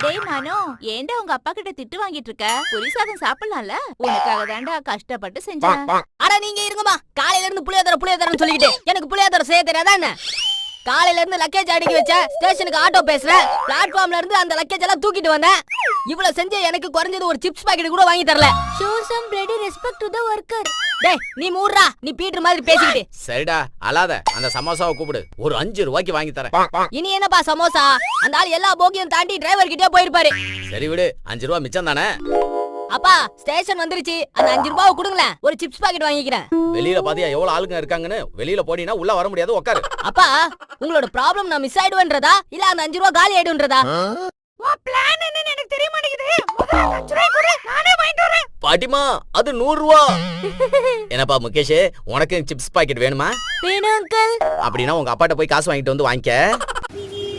டேய் நானோ, ஏன்டா உங்க அப்பா கிட்ட திட்டு வாங்கிட்டு இருக்க? புளி சாதம் சாப்பிடலாம்ல? உனக்காக தான்டா கஷ்டப்பட்டு செஞ்சேன். அட நீங்க இருங்கம்மா. காலையில இருந்து புளியோதரை சொல்லிக்கிட்டு எனக்கு புளியோதரை செய்ய தெரியாதா என்ன? காலையில இருந்து லக்கேஜ் அடுக்கி வச்ச, ஸ்டேஷனுக்கு ஆட்டோ பேசுறேன், பிளாட்ஃபார்ம்ல இருந்து அந்த லக்கேஜ் எல்லாம் தூக்கிட்டு வந்தேன். இவ்வளவு செஞ்ச எனக்கு குறைஞ்சது ஒரு சிப்ஸ் பாக்கெட் கூட வாங்கி தரல. Show some bloody respect to the worker. டேய் நீ மூடுறா, நீ பீட்டர் மாதிரி பேசிக்கிட்டு. சரிடா அழாத, அந்த சமோசாவை கூப்பிடு, ஒரு 5 ரூபாய்க்கு வாங்கி தரேன். இனி என்னப்பா சமோசா? அந்த ஆள் எல்லா போகியும் தாண்டி டிரைவர் கிட்டே போயிருப்பாரு. சரி விடு, 5 ரூபா மிச்சம் தானே. அப்பா ஸ்டேஷன் வந்துருச்சு, அந்த 5 ரூபாவை கொடுங்களேன், ஒரு சிப்ஸ் பாக்கெட் வாங்கிக்கிறேன். வெளியில பாத்தியா எவ்வளவு ஆளுங்க இருக்காங்கன்னு? வெளியில போடினா உள்ள வர முடியாது, உட்காரு. அப்பா உங்களோட ப்ராப்ளம் நான் மிஸ் ஆயிடுவேன்றதா இல்ல அந்த 5 ரூபா காலி ஆயிடுன்றதா? பிளான் என்னன்னு எனக்கு தெரிய மாட்டேங்குது. முதல்ல 5 ரூபாய் கொடு, நானே வாங்கிட்டு வரேன். பாட்டிமா அது 100 ரூபா. என்னப்பா முகேஷ், உனக்கு சிப்ஸ் பாக்கெட் வேணுமா? வேணும் அங்கிள். அப்படின்னா உங்க அப்பாட்ட போய் காசு வாங்கிட்டு வந்து வாங்கிக்க.